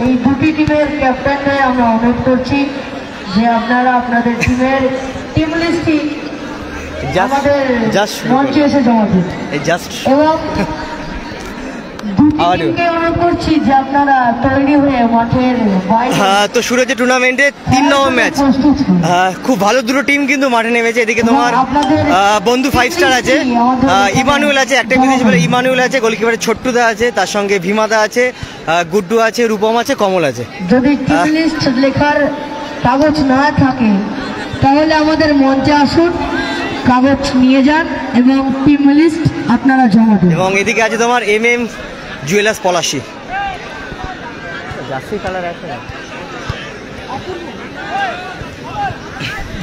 এই দুটি টিমের ক্যাপ্টেনদের আমরা অনুরোধ করছি যে আপনারা আপনাদের টিমের টিম লিস্টটি আমাদের মঞ্চে এসে জমা দিন এবং তো শুরু হচ্ছে টুর্নামেন্টের 3 নম্বর ম্যাচ। খুব ভালো দুটো টিম কিন্তু মাঠে নেমেছে। এদিকে তোমার বন্ধু 5 স্টার আছে, ইমানুয়েল আছে, একটা বিদেশি বলে ইমানুয়েল আছে, গোলকিপারে ছোট্টুদা আছে, তার সঙ্গে ভীমাদা আছে, গুড্ডু আছে, রূপম আছে, কমল আছে। যদি টিম লিস্ট লেখার কাগজ না থাকে তাহলে আমাদের মঞ্চে আসুন, কাগজ নিয়ে যান এবং টিম লিস্ট আপনারা জমা দিন। এবং এদিকে আছে তোমার MM jewellers Palashi. Jersey colour আছে না।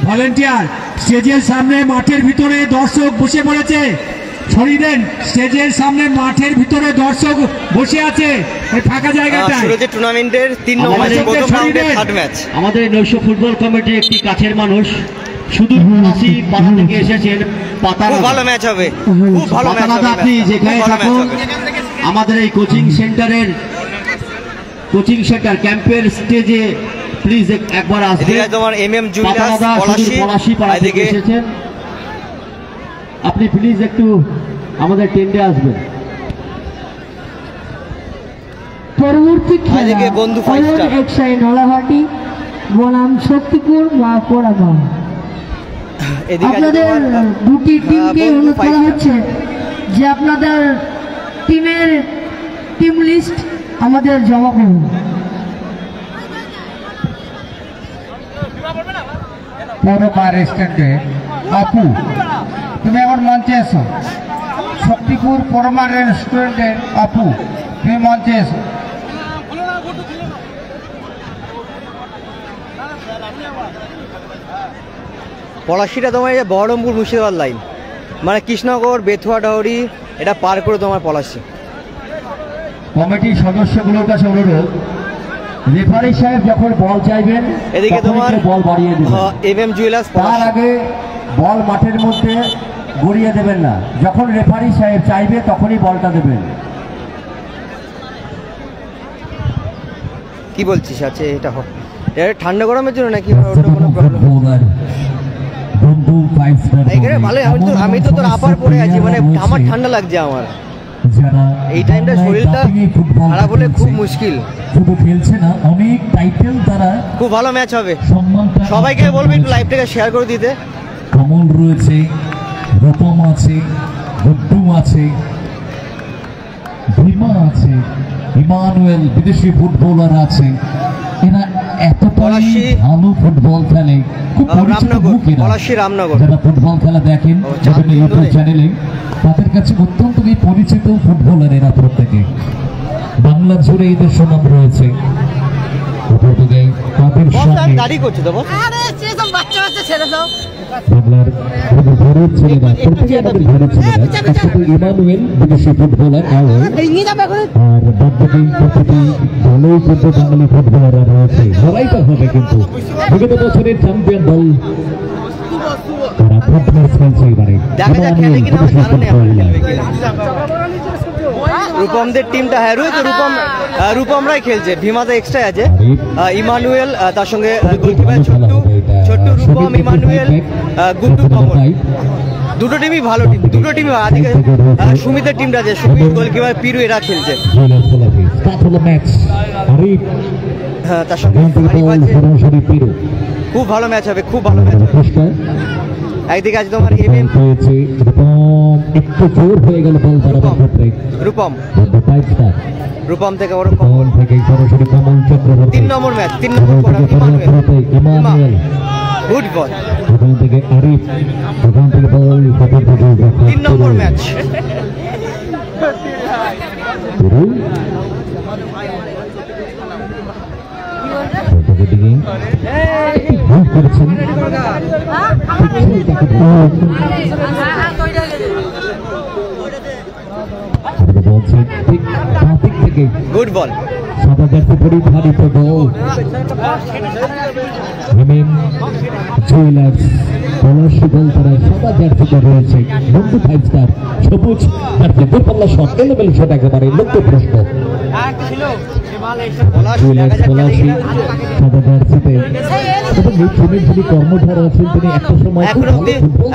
ভলেন্টিয়ার স্টেজের সামনে মাঠের ভিতরে দর্শক বসে পড়েছে, ছড়িয়ে দেন। স্টেজের সামনে মাঠের ভিতরে দর্শক বসে আছে এই ফাঁকা জায়গাটায়। শুরু হচ্ছে টুর্নামেন্টের 3 নম্বর ম্যাচ, প্রথম রাউন্ডের থার্ড ম্যাচ। আমাদের নৈশ ফুটবল কমিটি একটি কাছের মানুষ, শুধু আসি পাতা থেকে এসেছেন। খুব ভালো ম্যাচ হবে, খুব ভালো ম্যাচ হবে। আপনি যেখানে থাকুন আমাদের এই কোচিং সেন্টার ক্যাম্পের স্টেজে প্লিজ একবার আসবেন। তোমার MM জুয়েলার্স পলাশী থেকে এসেছেন, আপনি প্লিজ একটু আমাদের টেন্ডে আসবেন। পরবর্তী খেলা বন্ধু 5 স্টার একসাই নলাহাটি বনাম শক্তিপুর মাকড়াগাঁও। আপনাদের দুটি টিমকে অনুরোধ করা হচ্ছে যে আপনাদের টিমের টিম লিস্ট আমাদের জমা করুন। পৌরমা রেস্টুরেন্টে আপু তুমি আমার মঞ্চে এসো। শক্তিপুর পৌরমা রেস্টুরেন্টের আপু তুমি মঞ্চে এসো। পলাশীটা তোমার এই বহরমপুর মুর্শিদাবাদ লাইন, মানে কৃষ্ণনগর বেথুয়া ডাউরি এটা পার করে তোমার পলাশী। কমিটির সদস্যগুলোর কাছে অনুরোধ, রেফারি সাহেব যখন বল চাইবেন এদিকে তোমার বল বাড়িয়ে দেবেন। MM জুয়েলার্স তার আগে বল মাঠের মধ্যে গড়িয়ে দেবেন না, যখন রেফারি সাহেব চাইবে তখনই বলটা দেবেন। কি বলছিস? আছে এটা ঠান্ডা গরমের জন্য নাকি অন্য কোনো প্রবলেম? আমি তো তোর আপার পরে আছি, মানে আমার ঠান্ডা লাগছে। আমার এই টাইমটা শরীরটা খারাপ হলে খুব মুশকিল। শুধু খেলছে না, অনেক টাইটেল তারা। খুব ভালো ম্যাচ হবে, সবাইকে বলবো একটু লাইভটাকে শেয়ার করে দিতে। কমল রয়েছে, রূপম আছে, গুড্ডু আছে, ভীমা আছে, ইমানুয়েল বিদেশি ফুটবলার আছে। এরা এতটাই ভালো ফুটবল খেলে, খুব রামনগর যারা ফুটবল খেলা দেখেন ইউটিউব চ্যানেলে, তাদের কাছে অত্যন্ত পরিচিত ফুটবলার এরা প্রত্যেকে। বাংলা জুড়ে এদের সুনাম রয়েছে। বাংলার ঘরের ছেলেরা প্রত্যেকে আমাদের ঘরের ছেলেরা, ইমানুয়েল বিদেশি ফুটবলার আর বাদবাকি প্রতিটি দলেও কিন্তু বাঙালি ফুটবলাররা রয়েছে। লড়াইটা হবে কিন্তু বিগত বছরের চ্যাম্পিয়ন দল তারা ফুটবল খেলছে এবারে। রূপমদের টিমটা রূপমরাই খেলছে, ভীমাদা এক্সট্রা আছে, ইমানুয়েল তার সঙ্গে ছোট্টু রূপম, ইমানুয়েল, গুড্ডু, কমল। দুটো টিমই ভালো টিম, দুটো টিমই। আজকে সুমিতের টিমটা আছে, সুমিত, গোলকিপার পিরু, এরা খেলছে। হ্যাঁ, তার সঙ্গে খুব ভালো ম্যাচ হবে, খুব ভালো ম্যাচ হবে। একদিকে আছে তোমার MM একটু জোর হয়ে গেল বল ধরার ক্ষেত্রে। রূপম থেকে ওর কমল থেকে সরাসরি কমল চক্রবর্তী। 3 নম্বর ম্যাচ, 3 নম্বর ইমানুয়েল গুড বল। ওখান থেকে আরিফ, ওখান থেকে বল 3 নম্বর ম্যাচ। করেছেন গুড বল, পরিধারিত বল। জুয়েলার্স পলাশী বল তারা সাদা জার্সিতে রয়েছে, বন্ধু 5 স্টার সবুজ জার্সি, দূরপাল্লা শট, এলোমেলো শট, একেবারে লক্ষ্য প্রশ্ন। কর্মধারা আছেন তিনি একটা সময়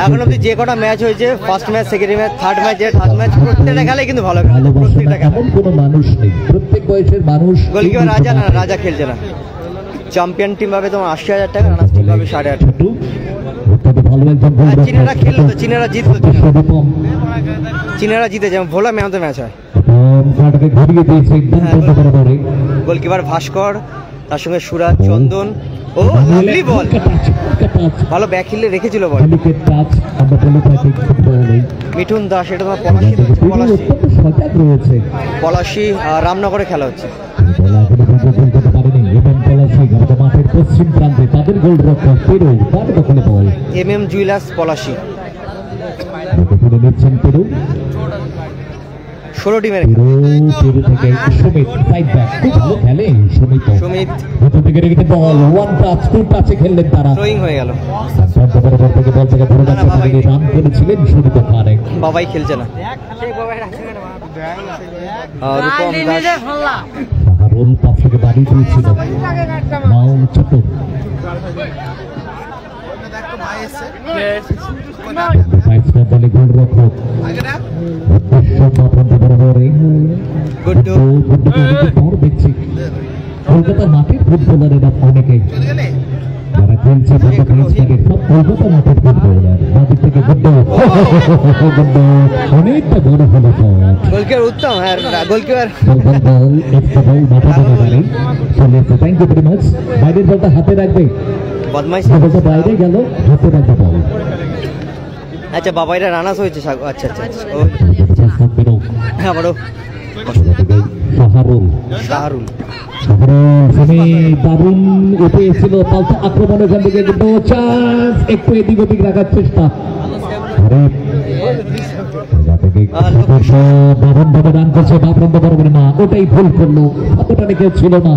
এখন অব্দি যে কটা ম্যাচ হয়েছে, first match, second match, third match, third match, প্রত্যেকটা খেলায় কিন্তু ভালো খেলে। এমন কোনো মানুষ নেই, প্রত্যেক বয়সের মানুষ। গোলকিপার রাজা না, রাজা খেলছে না। চ্যাম্পিয়ন টিম পাবে তোমার 80,000 টাকা, রানার্স টিম পাবে 8,500। চীনেরা খেললো তো, চীনেরা জিতলো, চীনেরা জিতে, যেমন ভোলা ম্যাচ ম্যাচ হয়। গোলকিপার ভাস্কর, তার সঙ্গে সুরাজ, চন্দন। ও লাভলি বল, ভালো ব্যাক হিলে রেখেছিল বল। মিঠুন দাস, এটা তোমার পলাশি রামনগরে খেলা হচ্ছে। পশ্চিম প্রান্তে তাদের গোলরক্ষক পেরু, তার দখলে বল। MM জুয়েলার্স পলাশি, 16 টিমের পেরু থেকে সুমিত, সাইড ব্যাক, খুব ভালো খেলে সুমিত। ভিতর থেকে রেখে বল, ওয়ান টাচ, টু টাচে খেললেন তারা, থ্রোইং হয়ে গেল। বরাবর থেকে বল থেকে ধরে যাচ্ছে, রান করেছিলেন সুমিত খানে। বাবাই খেলছে না। রূপম দাস, রোল পাপ থেকে বাড়িয়ে দিয়েছিল মাও ছোট। গোলরক্ষক দেখছি কলকাতা মাঠের ফুটবলারেরা অনেকে যারা খেলছে সব কলকাতা মাঠের ফুটবলার। বাদিক থেকে অনেকটা বড় হলো গোলকিপার উত্তম, গোলকিপার চলে এসছে। Thank you very much. বাইরের বলটা হাতে রাখবে, বদমাইশ বাইরে গেল, হাতে রাখবে বল। আচ্ছা বাবাইরা রানার্স হয়েছে। আচ্ছা আচ্ছা, আবারও শাহরুল, শাহরুল দারুণ উঠে এসেছিল পাল্টা আক্রমণ, এখান থেকে চান্স, একটু এদিক ওদিক রাখার চেষ্টা, দারুণ ভাবে রান করছে বাবরন্দ বরাবর না, ওটাই ভুল করলো, অতটা কেউ ছিল না।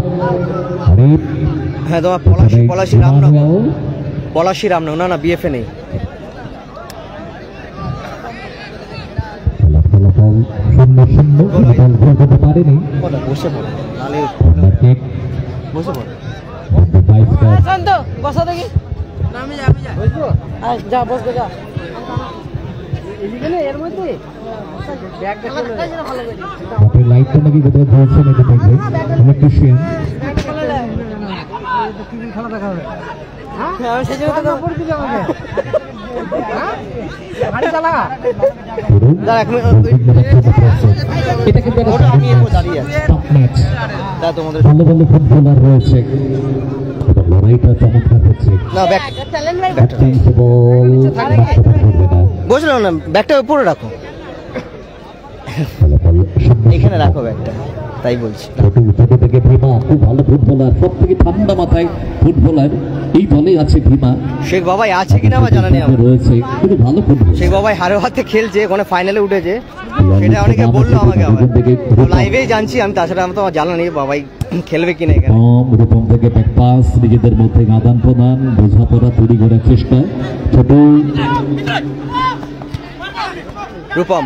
হ্যাঁ তোমার পলাশি রামনগর, পলাশি রামনগর, না না বিএফএ নেই। শূন্য শূন্য, গোল করতে পারেনি। বসে পড়ো, বসে পড়ো। বসা দেখি, যা বসবে, যা এর মধ্যে লাইটটা নাকি কোথাও জ্বলছে নাকি দেখবে ইলেকট্রিশিয়ান। খেলা দেখা হবে, ভালো ভালো ফুটবলার রয়েছে, লড়াইটা চমৎকার হচ্ছে। বুঝলাম না, ব্যাগটা উপরে রাখো, এখানে রাখো ব্যাগটা, তাই বলছি। ছোট থেকে ভীমা খুব ভালো ফুটবলার, সব থেকে ঠান্ডা মাথায় ফুটবলার এই দলে আছে ভীমা। শেখ বাবাই আছে কিনা আমার জানা নেই, রয়েছে খুব ভালো ফুটবল। শেখ বাবাই হারে হাতে খেলছে, ওখানে ফাইনালে উঠেছে, সেটা অনেকে বললো আমাকে, লাইভেই জানছি আমি, তাছাড়া আমার তো জানা নেই বাবাই খেলবে কিনা এখানে। রূপম থেকে ব্যাক পাস, নিজেদের মধ্যে আদান প্রদান, বোঝাপড়া তৈরি করার চেষ্টা। ছোট রূপম,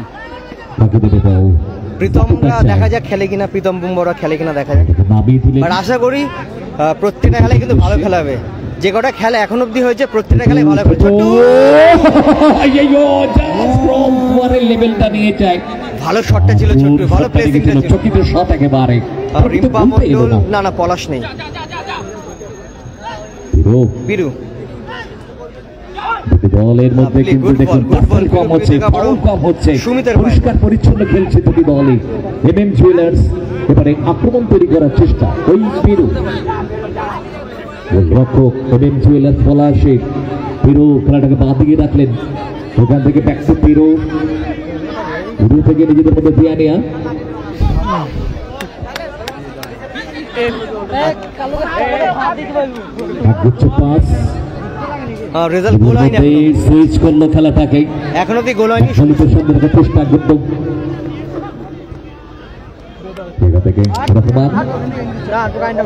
প্রীতমরা দেখা যাক খেলে কিনা, প্রীতম বুমরা খেলে কিনা দেখা যাক। আর আশা করি প্রত্যেকটা খেলায় কিন্তু ভালো খেলা হবে, যে কটা খেলা এখন অব্দি হয়েছে প্রত্যেকটা খেলায় ভালো করে। ভালো শটটা ছিল ছোট্ট, ভালো প্লেসিং ছিল, চকিত শট একেবারে। রিম্পা মন্ডল, না না পলাশ নেই, বিরু। দলের মধ্যে কিন্তু দেখুন কম হচ্ছে, কম হচ্ছে, পরিষ্কার পরিচ্ছন্ন খেলছে দুটি দলই। MM জুয়েলার্স এবারে আক্রমণ তৈরি করার চেষ্টা, ওই বিরু রক্ষক MM জুয়েলার্স পলাশি, বিরু খেলাটাকে বাঁ দিকে রাখলেন, ওখান থেকে ব্যাক টু বিরু, বিরু থেকে নিজেদের মধ্যে দিয়ে নেয়া, পাস, রেজাল্ট গোল হয়নি, সুইচ করলো খেলাটাকে, এখন অব্দি গোল হয়নি। চেষ্টা করতো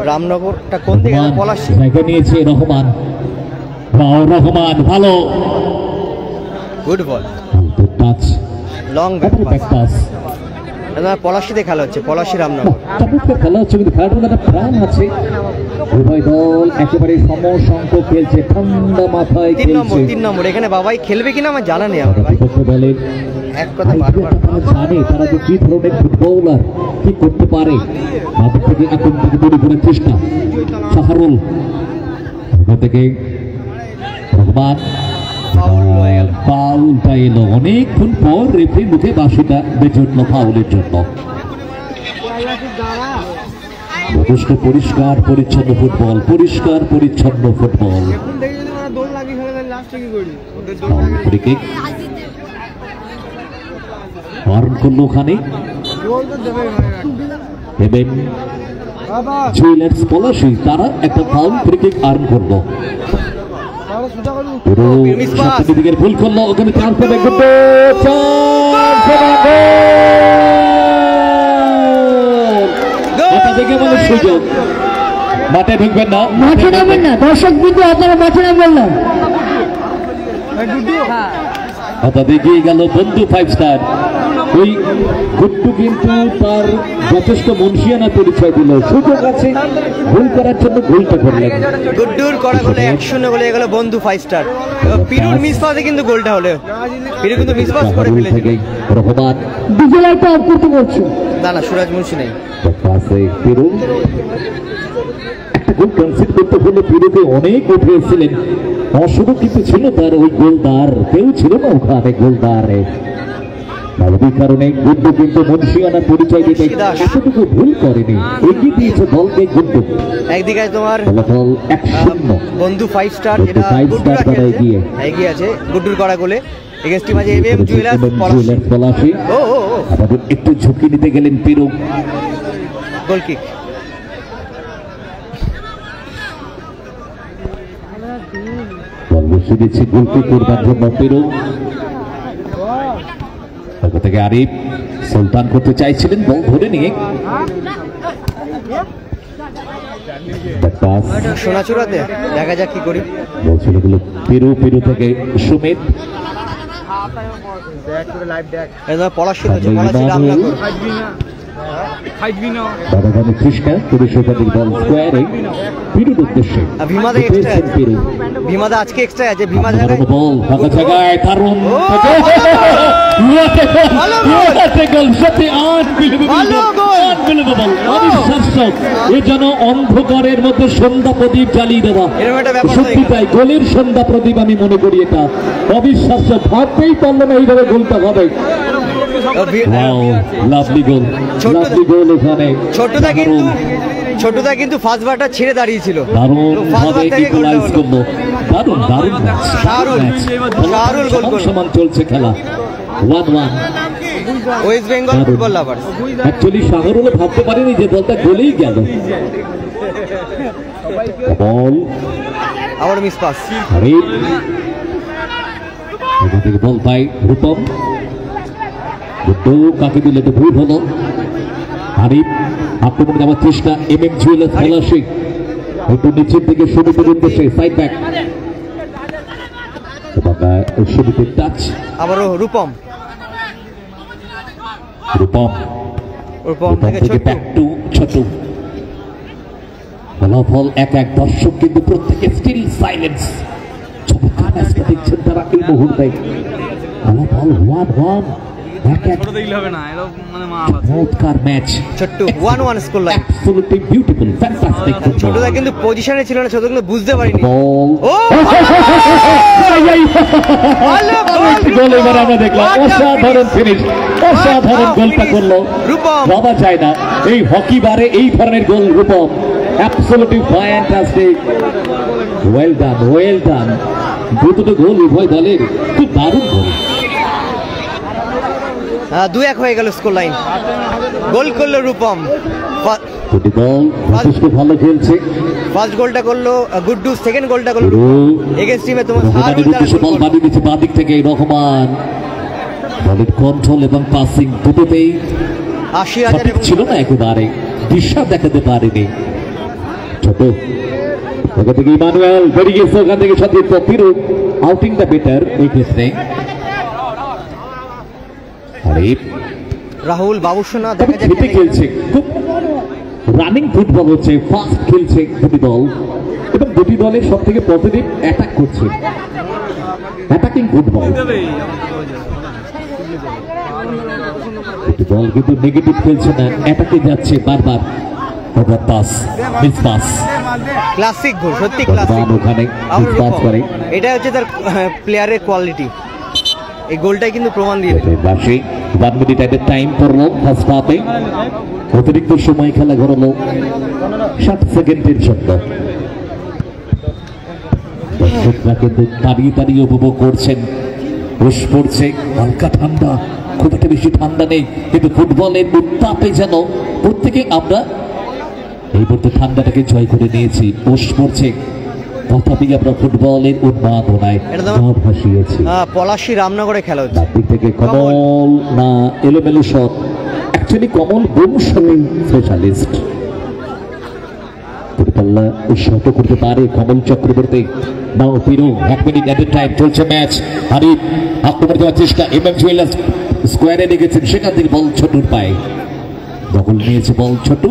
রামনগরটা কোন দিকে, পলাশি জায়গা নিয়েছে রহমান, রহমান ভালো, good ball, touch, long back pass, পলাশিতে খেলা হচ্ছে, পলাশি রামনগর। চমৎকার খেলা হচ্ছে, কিন্তু খেলাটার একটা প্রাণ আছে। উভয় দল একেবারে সমসংখ্যক খেলছে, ঠান্ডা মাথায় খেলছে। 3 নম্বর এখানে বাবাই খেলবে কিনা আমার জানা নেই। আমার ভাই বলেন এক কথা বারবার জানে তারা যে কি ধরনের ফুটবলার, কি করতে পারে। মাঠ থেকে এখন থেকে তৈরি করার চেষ্টা শাহরুল থেকে রহমান। ফাউলটা এলো অনেকক্ষণ পর, রেফারি মুখে বাঁশিটা বেজে উঠল ফাউলের জন্য। যথেষ্ট পরিষ্কার পরিচ্ছন্ন ফুটবল, পরিষ্কার পরিচ্ছন্ন ফুটবল। করলো ওখানে জুয়েলার্স পলাশি, তারা একটা ফাউল ফ্রি কিক আর্ন করলো। ভুল করলো ওখানে, চান্স পাবে দেখে বলে সুযোগ। মাঠে ঢুকবেন না, মাঠে নামবেন না দর্শক বিন্দু, আপনারা মাঠে নামবেন না। অর্থাৎ এগিয়ে গেল বন্ধু 5 স্টার। ওই গুড্ডু কিন্তু তার যথেষ্ট মনসিয়ানা পরিচয় দিল, সুযোগ আছে গোল করার জন্য, গোলটা করলেন। গুড্ডুর করা গোলে 1-0 গোলে গেল বন্ধু 5 স্টার। পিরুর মিস পাসে কিন্তু গোলটা হলো, পিরু কিন্তু মিস পাস করে ফেলেছিল। রহমান ডিজেলাইটটা অফ করতে বলছে না সুরাজ মুন্সি নাই পাশে পিরু একটা গোল কনসিড করতে হলে পিরুকে অনেক উঠে এসেছিলেন, অসুবিধা কিন্তু ছিল তার ওই গোলদার, কেউ ছিল না ওখানে গোলদারে। এই কারণে গুড্ডু কিন্তু মনসিয়ানা পরিচয় দিতে এতটুকু ভুল করেনি, এগিয়ে দিয়েছে দলকে গুড্ডু। একদিকে তোমার ফলাফল 1-0 বন্ধু 5 স্টার, এটা গুড্ডুরা এগিয়ে আছে গুড্ডুর করা গোলে। এগেইনস্ট টিম আছে এমএম জুয়েলার্স পলাশি। আমাদের একটু ঝুঁকি নিতে গেলেন পিরু, গোল কিক। বল বসিয়ে দিচ্ছে গোল কিক করবার জন্য পিরু। থেকে আরিফ সুলতান করতে চাইছিলেন, বল ধরে নিয়ে সোনাচূড়াতে দেখা যাক কি করি। বলছিল এগুলো পিরু থেকে সুমিত, পলাশি রামনগর কৃষ্ণা 30 শতাধিক বল স্কোয়ারে পিরুর উদ্দেশ্যে। ভীমাদা আজকে এক্সট্রা আছে, ভীমাদা বল ফাঁকা জায়গায় দারুণ এ যেন অন্ধকারের মধ্যে সন্ধ্যা প্রদীপ জ্বালিয়ে দেওয়া, সত্যি তাই গোলের সন্ধ্যা প্রদীপ আমি মনে করি। এটা অবিশ্বাস্য, ভাবতেই পারলো না এইভাবে গোলটা হবে। ছোটদা কিন্তু ফার্স্ট বারটা ছেড়ে দাঁড়িয়েছিল, সমান চলছে খেলা। 1-1 West Bengal football lovers. Actually Shahrul ভাবতে পারেনি যে দলটা গোলেই গেল। বল আবার মিস পাস, বল পাই রূপম, কাকে দিলে তো ভুল হলো। আরিফ আক্রমণ যাওয়ার চেষ্টা, এমএম জুয়েলার্স পলাশি একটু নিচের দিকে সুবিধের উদ্দেশ্যে সাইড ব্যাক, সুবিধের টাচ, আবারও রূপম থেকে ব্যাক টু ছোট। ফলাফল 1-1, দর্শক কিন্তু প্রত্যেকে স্টিল সাইলেন্স। চমৎকার ম্যাচটা দেখছেন তারা এই মুহূর্তে। ফলাফল 1-1, চমৎকার ম্যাচ। ছোট্ট 1-1 score line, absolutely beautiful, fantastic. ছোটদা কিন্তু পজিশনে ছিল না, ছোটদা কিন্তু বুঝতে পারিনি। গোল এবার আমরা দেখলাম, অসাধারণ ফিনিশ, অসাধারণ গোলটা করলো রূপম। ভাবা যায় না এই হকি বারে এই ধরনের goal Rupam, absolutely fantastic, well done, well done. দুটো গোল উভয় দলের, খুব দারুণ গোল। 2-1 হয়ে গেল স্কোর লাইন, গোল করলো রূপম। ভালো খেলছে, ফার্স্ট গোলটা করলো গুড্ডু, সেকেন্ড গোলটা করলো এগেইনস্ট টিমে তোমার বল বাড়িয়ে দিচ্ছে বাঁ দিক থেকে রহমান। বলের কন্ট্রোল এবং পাসিং দুটোতেই 80,000 ছিল না, একেবারে দিশা দেখাতে পারেনি। ছোট ওখান থেকে ইমানুয়েল বেরিয়ে গেছে, ওখান থেকে সতীর্থ পিরু, আউটিংটা বেটার এই ক্ষেত্রে। রাহুল বাবুসোনা তবে খেতে খেলছে, খুব রানিং ফুটবল হচ্ছে, ফাস্ট খেলছে দুটি দল এবং দুটি দলের সব থেকে পজিটিভ অ্যাটাক করছে, অ্যাটাকিং ফুটবল। দুটি দল কিন্তু নেগেটিভ খেলছে না, অ্যাটাকে যাচ্ছে বারবার। পাস মিস পাস, ক্লাসিক গোল, সত্যি ক্লাসিক। ওখানে মিস পাস করে, এটা হচ্ছে তার প্লেয়ারের কোয়ালিটি। এই গোলটাই কিন্তু প্রমাণ দিয়ে রাশি 1 মিনিট এট টাইম পড়লো ফার্স্ট হাফে। অতিরিক্ত সময় খেলা ঘোরালো 60 সেকেন্ডের জন্য। দর্শকরা কিন্তু দাঁড়িয়ে দাঁড়িয়ে উপভোগ করছেন। রোষ পড়ছে, হালকা ঠান্ডা, খুব একটা বেশি ঠান্ডা নেই, কিন্তু ফুটবলের উত্তাপে যেন প্রত্যেকে আমরা এই মুহূর্তে ঠান্ডাটাকে জয় করে নিয়েছি। রোষ পড়ছে, তথাপি আমরা ফুটবলের উন্মাদনায় ভাসিয়েছি। পলাশী রামনগরে খেলা হচ্ছে, দিক থেকে কমল না এলোমেলো শট, অ্যাকচুয়ালি কমল বোম শটিং স্পেশালিস্ট। পাল্লা শট করতে পারে কমল চক্রবর্তী। নাও পিরো 1 মিনিট এট টাইম চলছে ম্যাচ। হারিফ আক্রমণ দেওয়ার চেষ্টা, এমএম জুয়েলার্স স্কোয়ারে লেগেছেন, সেখান থেকে বল ছোটুর পায়ে দখল নিয়েছে বল ছোটু।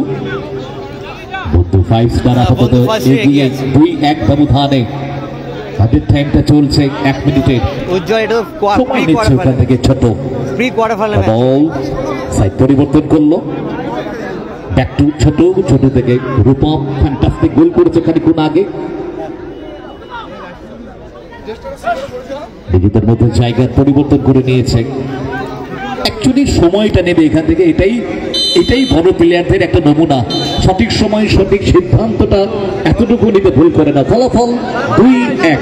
বন্ধু 5 স্টার আপাতত এগিয়ে 2-1 ব্যবধানে। তাদের টাইমটা চলছে 1 মিনিটের। উজ্জ্বল এটা সময় নিচ্ছে ওখান থেকে ছোট। প্রি কোয়ার্টার ফাইনাল বল সাইড পরিবর্তন করলো, ব্যাক টু ছোট, ছোট থেকে রূপম ফ্যান্টাস্টিক গোল করেছে খানিকক্ষণ আগে। নিজেদের মধ্যে জায়গার পরিবর্তন করে নিয়েছে। অ্যাকচুয়ালি সময়টা নেবে এখান থেকে, এটাই বড় প্লেয়ারদের একটা নমুনা। সঠিক সময় সঠিক সিদ্ধান্তটা এতটুকু নিতে ভুল করে না। ফলাফল 2-1।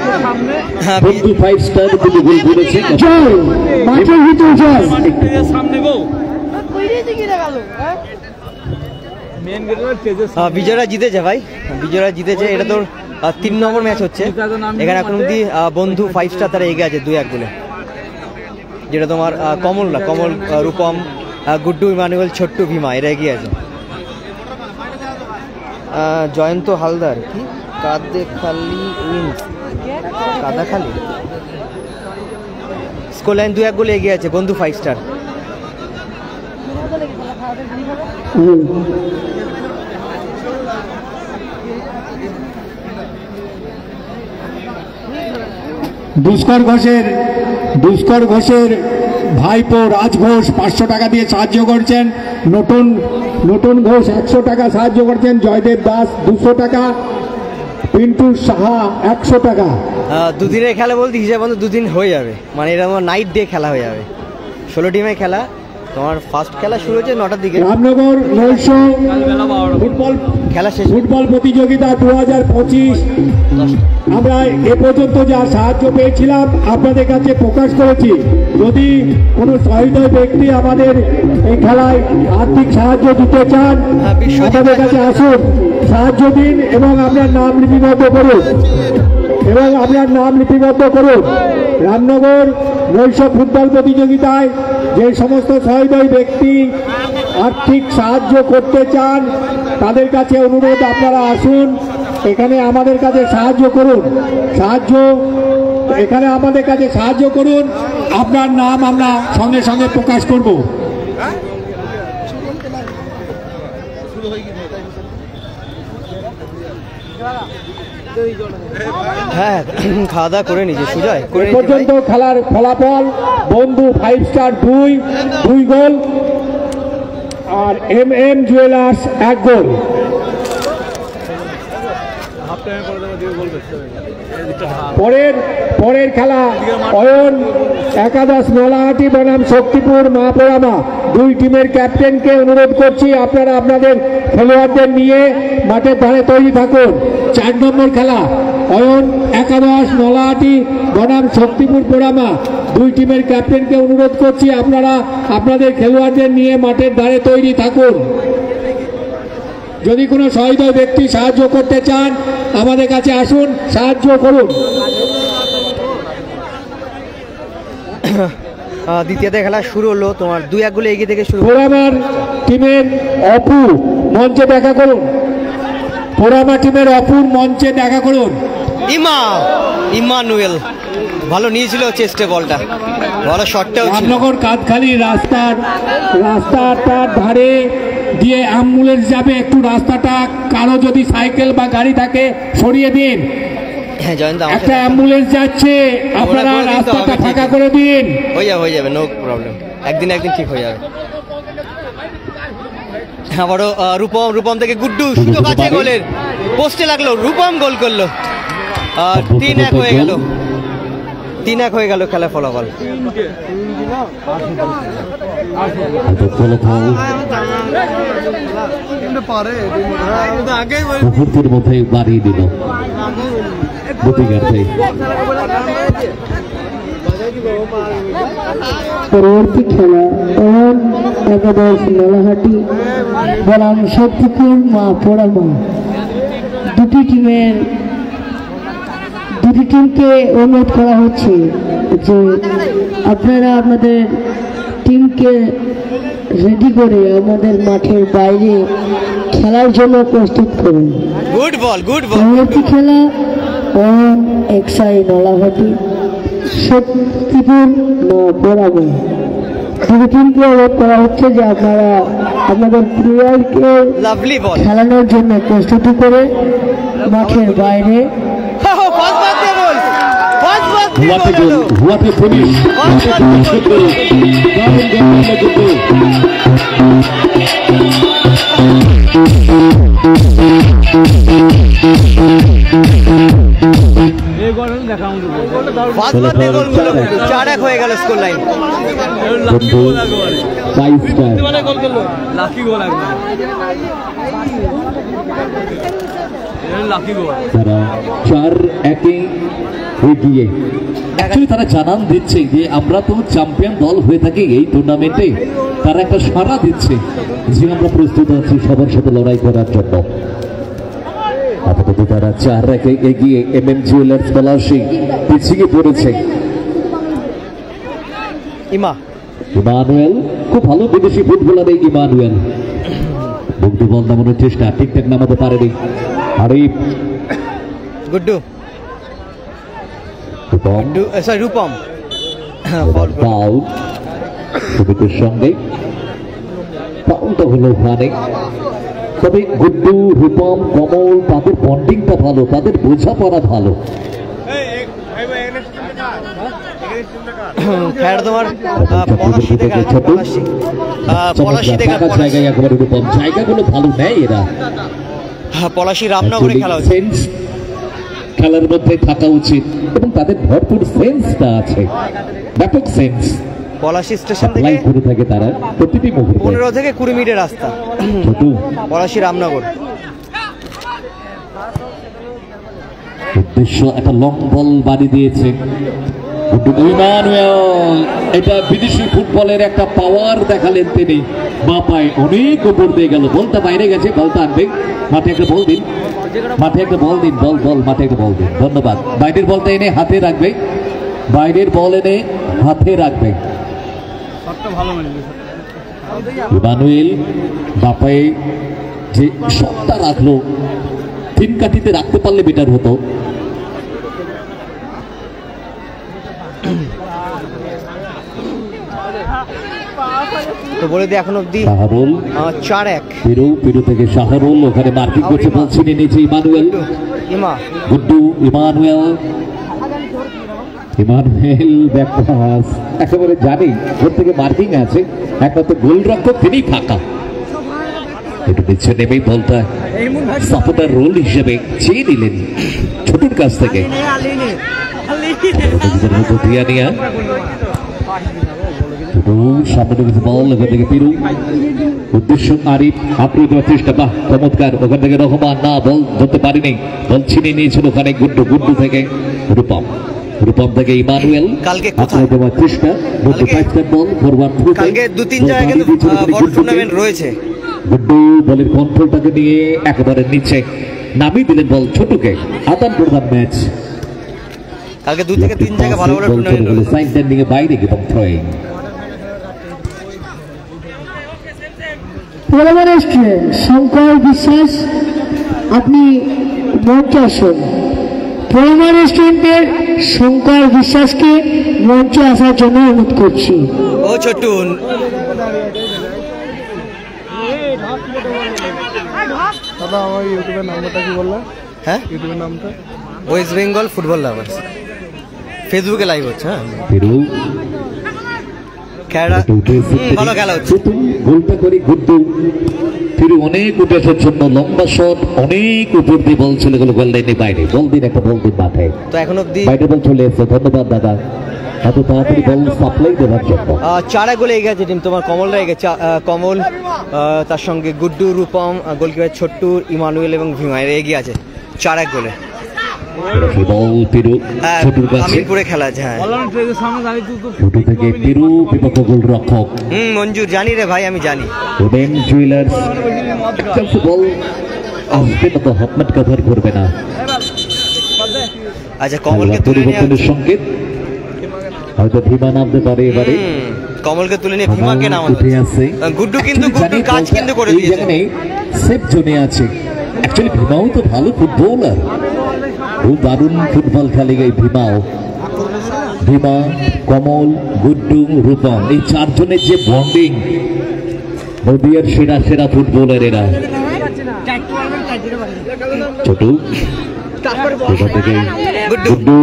বন্ধু 5 স্টার দুটো গোল করেছে। বিজয়রা জিতেছে ভাই, বিজয়রা জিতেছে। এটা তোর 3 নম্বর ম্যাচ হচ্ছে এখানে। এখন অব্দি বন্ধু 5 স্টার তারা এগিয়ে আছে 2-1 গোলে। যেটা তোমার কমল, রূপম, গুড্ডু, ইমানুয়েল, ছোট্টু, ভীমা এরা এগিয়ে আছে। জয়ন্ত হালদার কি কাদাখালি স্কোর লাইন 2-1 গোলে এগিয়ে আছে বন্ধু 5 স্টার। দুষ্কর ঘোষের ভাইপো রাজ ঘোষ 500 টাকা দিয়ে সাহায্য করছেন। নতুন ঘোষ 100 টাকা সাহায্য করছেন। জয়দেব দাস 200 টাকা। পিন্টু সাহা 100 টাকা। দুদিনের খেলা বলতে হিসাব মতো 2 দিন হয়ে যাবে, মানে এটা আমার নাইট ডে খেলা হয়ে যাবে। 16 টিমের খেলা। তোমার ফার্স্ট খেলা শুরু হচ্ছে 9টার দিকে। রামনগর নৈশ ফুটবল খেলা শেষ। ফুটবল প্রতিযোগিতা 2025 আমরা এ পর্যন্ত যা সাহায্য পেয়েছিলাম আপনাদের কাছে প্রকাশ করেছি। যদি কোনো সহৃদয় ব্যক্তি আমাদের এই খেলায় আর্থিক সাহায্য দিতে চান আমাদের কাছে আসুন, সাহায্য দিন এবং আপনার নাম লিপিবদ্ধ করুন। রামনগর নৈশ ফুটবল প্রতিযোগিতায় যে সমস্ত সহৃদয় ব্যক্তি আর্থিক সাহায্য করতে চান তাদের কাছে অনুরোধ, আপনারা আসুন এখানে আমাদের কাছে সাহায্য করুন। এখানে আমাদের কাছে সাহায্য করুন, আপনার নাম আমরা সঙ্গে সঙ্গে প্রকাশ করব। হ্যাঁ, খাওয়া দাওয়া করে নিয়েছে সুজয়। পর্যন্ত খেলার ফলাফল বন্ধু 5 স্টার 2 গোল আর এমএম জুয়েলার্স 1 গোল। পরের খেলা অয়ন একাদশ নলাহাটি বনাম শক্তিপুর মাপোরামা। 2 টিমের ক্যাপ্টেনকে অনুরোধ করছি আপনারা আপনাদের খেলোয়াড়দের নিয়ে মাঠের ধারে তৈরি থাকুন। 4 নম্বর খেলা অয়ন একাদশ নলাহাটি বনাম শক্তিপুর পোড়ামা। 2 টিমের ক্যাপ্টেনকে অনুরোধ করছি আপনারা আপনাদের খেলোয়াড়দের নিয়ে মাঠের ধারে তৈরি থাকুন। যদি কোনো সহৃদয় ব্যক্তি সাহায্য করতে চান আমাদের কাছে আসুন, সাহায্য করুন। দ্বিতীয়তে খেলা শুরু হলো তোমার 2-1 গোলে এগিয়ে থেকে শুরু। পোড়ামার টিমের অপু মঞ্চে দেখা করুন। ইমানুয়েল ভালো নিয়েছিল চেস্টে বলটা, ভালো শটটাও ছিল। রামনগর কাঁধখালি রাস্তাটার ধারে দিয়ে অ্যাম্বুলেন্স যাবে, একটু রাস্তাটা কারো যদি সাইকেল বা গাড়ি থাকে সরিয়ে দিন। হ্যাঁ জয়ন্ত, একটা অ্যাম্বুলেন্স যাচ্ছে, আপনারা রাস্তাটা ফাঁকা করে দিন। হয়ে যাবে, নো প্রবলেম, একদিন ঠিক হয়ে যাবে। আবারও রূপম থেকে গুড্ডু, সুযোগ আছে গোলের, পোস্টে লাগলো, রূপম গোল করলো। 3-1 হয়ে গেল, 3-1 হয়ে গেল খেলা ফলাফল। মুহূর্তের মধ্যে বাড়িয়ে দিল পরবর্তী খেলা একাদশ মেলাহাটি বনাম শক্তিপুর মা পোড়ামা। দুটি টিমকে অনুরোধ করা হচ্ছে যে আপনারা আপনাদের টিমকে রেডি করে আমাদের মাঠের বাইরে খেলার জন্য প্রস্তুত করুন। Good ball. পরবর্তী খেলা এক্সাই নলাহাটি শক্তিপুর পোড়ামা। দুটি টিমকে অনুরোধ করা হচ্ছে যে আপনারা আপনাদের প্লেয়ারকে খেলানোর জন্য প্রস্তুতি করে মাঠের বাইরে হয়ে গেল স্কোর লাইন। তারা 4-1 এগিয়ে। তারা জানান দিচ্ছে যে আমরা তো চ্যাম্পিয়ন দল হয়ে থাকি এই টুর্নামেন্টে, তারা একটা সাড়া দিচ্ছে যে আমরা প্রস্তুত আছি সবার সাথে লড়াই করার জন্য। আপাতত তারা 4-1 এগিয়ে। MM জুয়েলার্স পলাশী পিছিয়ে পড়েছে। ইমানুয়েল খুব ভালো বিদেশি ফুটবলার। এই ইমানুয়েল মুগ্ধ বল নামানোর চেষ্টা, ঠিকঠাক নামাতে পারেনি। আরিফ, গুড্ডু, রূপম সুবিধের সঙ্গে ফাউলটা হলো ওখানে। তবে গুড্ডু, রূপম, কমল তাদের বন্ডিংটা ভালো, তাদের বোঝাপড়া ভালো। জায়গায় একেবারে রূপম, জায়গাগুলো ভালো নেয় এরা। পলাশী রামনগরে খেলা হচ্ছে, খেলার মধ্যে থাকা উচিত এবং তাদের ভরপুর সেন্সটা আছে, ব্যাপক সেন্স। পলাশী স্টেশন থেকে ঘুরে থাকে তারা প্রতিটি মুহূর্তে। 15 থেকে 20 মিনিটের রাস্তা পলাশী রামনগর। উদ্দেশ্য একটা লং বল বাড়ি দিয়েছে ইমানুয়েল। এটা বিদেশি ফুটবলের একটা পাওয়ার দেখালেন তিনি। বা পায়ে অনেক উপর দিয়ে গেল, বলটা বাইরে গেছে, বলটা আনবে। মাঠে একটা বল দিন, মাঠে একটা বল দিন, বল মাঠে একটা বল দিন। ধন্যবাদ। বাইরের বলটা এনে হাতে রাখবে, বাইরের বল এনে হাতে রাখবে। ইমানুয়েল বাপায়ে যে শটটা রাখলো, 3 কাঠিতে রাখতে পারলে বেটার হতো। তো বলে দিই এখন অব্দি শাহরুল 4-1। পিরু থেকে শাহরুল ওখানে মার্কিং করছে, বলছেন নিচে ইমানুয়েল। গুড্ডু, ইমানুয়েল ব্যাকপাস একেবারে জানি ওর থেকে মার্কিং আছে। একমাত্র গোলরক্ষক তিনি ফাঁকা। একটু নিচে নেমেই বলটা সাপোর্টার রোল হিসেবে চেয়ে নিলেন ছোটুর কাছ থেকে। সামনে ঢুকেছে বল, ওখান থেকে পিরু, উদ্দেশ্য আরিফ, আপনি দেওয়ার চেষ্টা, বাহ চমৎকার। ওখান থেকে রহমান, না বল ধরতে পারিনি, বল ছিনে নিয়েছিল ওখানে গুড্ডু থেকে রূপম থেকে ইমানুয়েল। কালকে দেওয়ার চেষ্টা, বল ফরওয়ার্ড থ্রু, কালকে 2-3 জায়গায় কিন্তু বড় টুর্নামেন্ট রয়েছে। গুড্ডু বলের কন্ট্রোলটাকে নিয়ে একেবারে নিচে নামিয়ে দিলেন বল ছোটকে। আদান প্রদান ম্যাচ কালকে 2 থেকে 3 জায়গায় ভালো ভালো টুর্নামেন্ট রয়েছে। সাইড ল্যান্ডিং এ বাইরে এবং থ্রোয়িং। শঙ্কর বিশ্বাস, আপনি মঞ্চে আসুন। পরমা রেস্টুরেন্টের শঙ্কর বিশ্বাসকে মঞ্চে আসার জন্য অনুরোধ করছি। ও ছোট্টু, দাদা আমার ইউটিউবের নামটা কি বললে? হ্যাঁ, ইউটিউবের নামটা ওয়েস্ট বেঙ্গল ফুটবল লাভার্স, ফেসবুকে লাইভ হচ্ছে। হ্যাঁ, ভালো খেলা হচ্ছে। গোলটা করে গুড্ডু ফিরে অনেক উঠে আসার জন্য লম্বা শট, অনেক উপর দিয়ে বল চলে গেল গোল লাইনের বাইরে। বল দিন, একটা বল দিন মাথায়, তো এখন অব্দি বাইরে বল চলে এসেছে। ধন্যবাদ দাদা, এত তাড়াতাড়ি বল সাপ্লাই দেওয়ার জন্য। 4 গোলে এগিয়ে আছে টিম। তোমার কমলরা এগিয়েছে, কমল তার সঙ্গে গুড্ডু, রূপম, গোলকিপার ছোট্টু, ইমানুয়েল এবং ভীমা এগিয়ে আছে 4-1 গোলে। আমিনপুরে খেলা আছে। হ্যাঁ, ছোট থেকে পেরু বিপক্ষ গোলরক্ষক মঞ্জুর, জানি রে ভাই, আমি জানি। ওডেন জুয়েলার্স বল আসবে না, তো হটমেট কভার করবে না। আচ্ছা, কমলকে পরিবর্তনের সংকেত, হয়তো ভীমা নামতে পারে এবারে। কমলকে তুলে নিয়ে ভীমাকে নামানো আছে। গুড্ডু কিন্তু গুড্ডুর কাজ কিন্তু করে দিয়েছে, সেফ জোনে আছে। অ্যাকচুয়ালি ভীমাও তো ভালো ফুটবলার, খুব দারুণ ফুটবল খেলে এই ভীমাও। ভীমা, কমল, গুড্ডু, রূপম, এই 4 জনের যে বন্ডিং, নদিয়ার সেরা সেরা ফুটবলার এরা। ছোট গুড্ডু,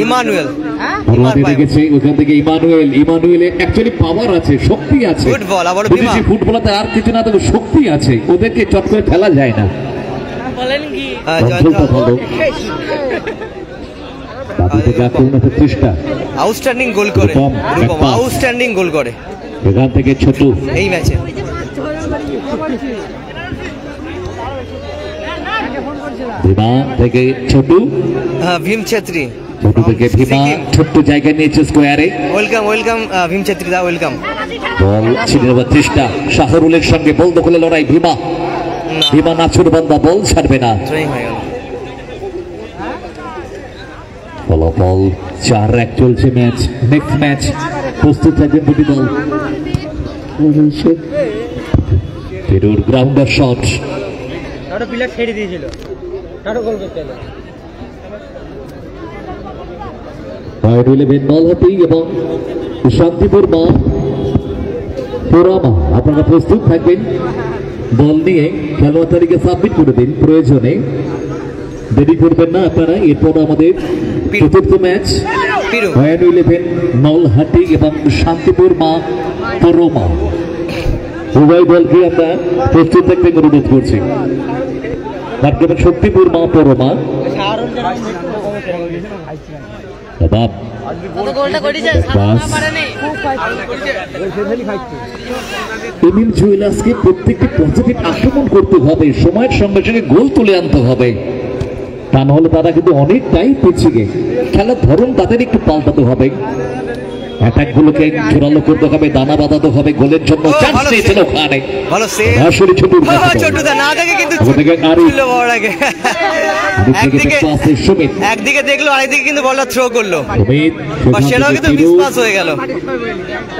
ইমানুয়েল দেখেছে ওখান থেকে। ইমানুয়েলের অ্যাকচুয়ালি পাওয়ার আছে, শক্তি আছে। বিদেশি ফুটবলারদের আর কিছু না, তবে শক্তি আছে, ওদেরকে চট করে ফেলা যায় না। আউটস্ট্যান্ডিং গোল করে রূপম, আউটস্ট্যান্ডিং গোল করে এখান থেকে ছোট এই ম্যাচে। ভীমা থেকে ছোট, ভীম ছেত্রী, ছোট থেকে ভীমা ছোট্ট জায়গা নিয়েছে স্কোয়ারে। ওয়েলকাম ওয়েলকাম ভীম ছেত্রী দা, ওয়েলকাম। বল ছিনে নেওয়ার চেষ্টা, শাহরুলের সঙ্গে বল দখলে লড়াই। ভীমা, ভীমা নাছুর বান্দা, বল ছাড়বে না। ফলাফল 4-1 চলছে ম্যাচ। নেক্সট ম্যাচ প্রস্তুত থাকবেন দুটি দল। ফেরুর গ্রাউন্ডার শট, প্লেয়ার ছেড়ে দিয়েছিল, গোল করতে হলো। বল হাতেই এবং শান্তিপুর মা পোরামা, আপনারা প্রস্তুত থাকবেন। বল নিয়ে খেলোয়াড় তালিকা সাবমিট করে দিন, প্রয়োজনে দেরি করবেন না আপনারা। এরপর আমাদের চতুর্থ ম্যাচ হয়ানু 11 নলহাটি এবং শান্তিপুর মা পোরামা, উভয় দলকে আমরা প্রস্তুত থাকতে অনুরোধ করছি। শক্তিপুর মা পোরামা এমিল জুয়েলার্সকে প্রত্যেকটি পজিটিভ আক্রমণ করতে হবে, সময়ের সঙ্গে সঙ্গে গোল তুলে আনতে হবে, তা নাহলে তারা কিন্তু অনেকটাই পিছিয়ে। খেলার ধরন তাদের একটু পাল্টাতে হবে, অ্যাটাকগুলোকে জোরালো করতে হবে, দানা বাঁধাতে হবে। গোলের জন্য চান্স পেয়েছিল ওখানে, ভালো সেভ। আসলে ছোটুদা না দেখে কিন্তু একদিকে দেখলো, আরেকদিকে কিন্তু বলটা থ্রো করলো, সেটাও কিন্তু মিসপাস হয়ে গেল।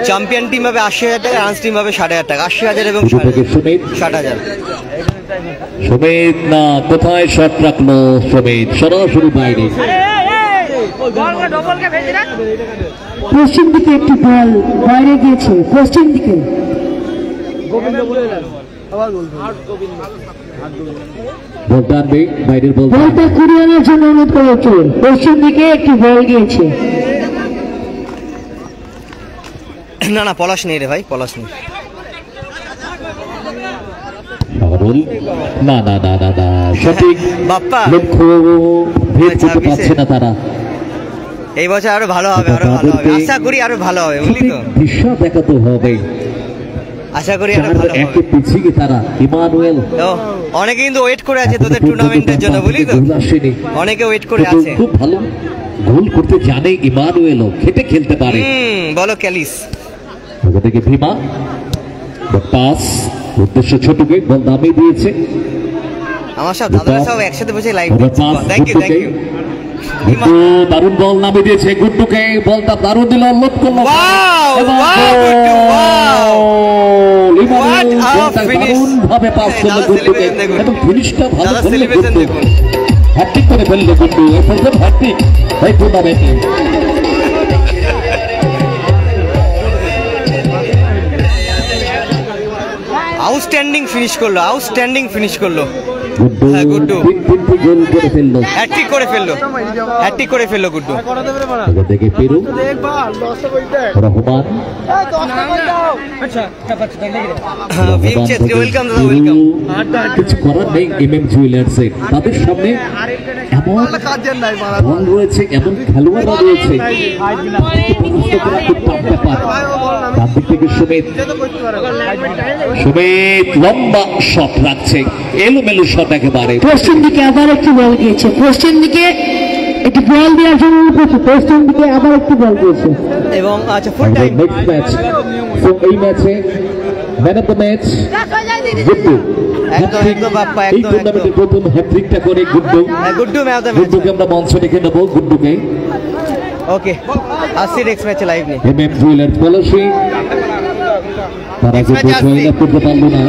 চ্যাম্পিয়ন টিম হবে 80,000 টাকা, রানস টিম হবে 60,000 টাকা। 80,000 এবং 60,000। সুমিত না, কোথায় শট রাখলো সুমিত, সরাসরি বাইরে। পশ্চিম দিকে একটি বল বাইরে গিয়েছে, পশ্চিম দিকে। বলটা কুড়িয়ে আনার জন্য অনুরোধ করা হচ্ছে। পশ্চিম দিকে একটি বল গিয়েছে। না না, পলাশ নেই রে ভাই, পলাশ নেই। না না না না না, সঠিক বাপ্পা লক্ষ্য ভেদ করতে পারছে না তারা। এই বছর আরো ভালো হবে, আরো ভালো হবে, আশা করি আরো ভালো হবে, বুঝলি তো? দিশা দেখাতে হবে, আশা করি আরো ভালো হবে। পিছিয়ে তারা ইমানুয়েল অনেকে কিন্তু ওয়েট করে আছে তোদের টুর্নামেন্টের জন্য, বুঝলি তো? অনেকে ওয়েট করে আছে। খুব ভালো গোল করতে জানে ইমানুয়েলও, খেটে খেলতে পারে। বলো ক্যালিস থেকে ভীমা পাস, উদ্দেশ্য ছোটকে বল দামিয়ে দিয়েছে। আমার সব দাদারা সব একসাথে বসে লাইভ দেখছি। Thank you thank you. Guddu দারুণ বল নামিয়ে দিয়েছে গুড্ডুকে, বলটা দারুণ দিল লোড করলো দারুণ ভাবে পাস করলো গুড্ডুকে এবং ফিনিশটা ভালো করলো গুড্ডু, হ্যাট্রিক করে ফেললো গুড্ডু, এই প্রথম হ্যাট্রিক এই টুর্নামেন্টে। আউটস্ট্যান্ডিং ফিনিশ করলো, আউটস্ট্যান্ডিং ফিনিশ করলো গুড্ডু, হ্যাট্রিক করে ফেললো, হ্যাট্রিক করে ফেললো গুড্ডু। দেখে পেরু রহমান কিছু করার নেই, এমএম জুয়েলার্সে তাদের সামনে এমন বল রয়েছে, এমন খেলোয়াড়রা রয়েছে, তার দিক থেকে সুমিত লম্বা শট রাখছে, এলোমেলো শট একেবারে। পশ্চিম দিকে আবার একটি বল গিয়েছে, পশ্চিম দিকে একটি বল দেওয়ার জন্য পশ্চিম দিকে আবার একটি বল গিয়েছে এবং আচ্ছা full time next match. So এই ম্যাচে man of the match Guddu, এই টুর্নামেন্টের প্রথম হ্যাট্রিকটা করে Guddu, Guddu man of the match. গুড্ডুকে আমরা মঞ্চে ডেকে নেবো, গুড্ডুকে। ওকে আসছি নেক্সট ম্যাচে লাইভ নিয়ে। এমএম জুয়েলার্স পলাশী তারা কিন্তু জয়েন আপ করতে পারলো না।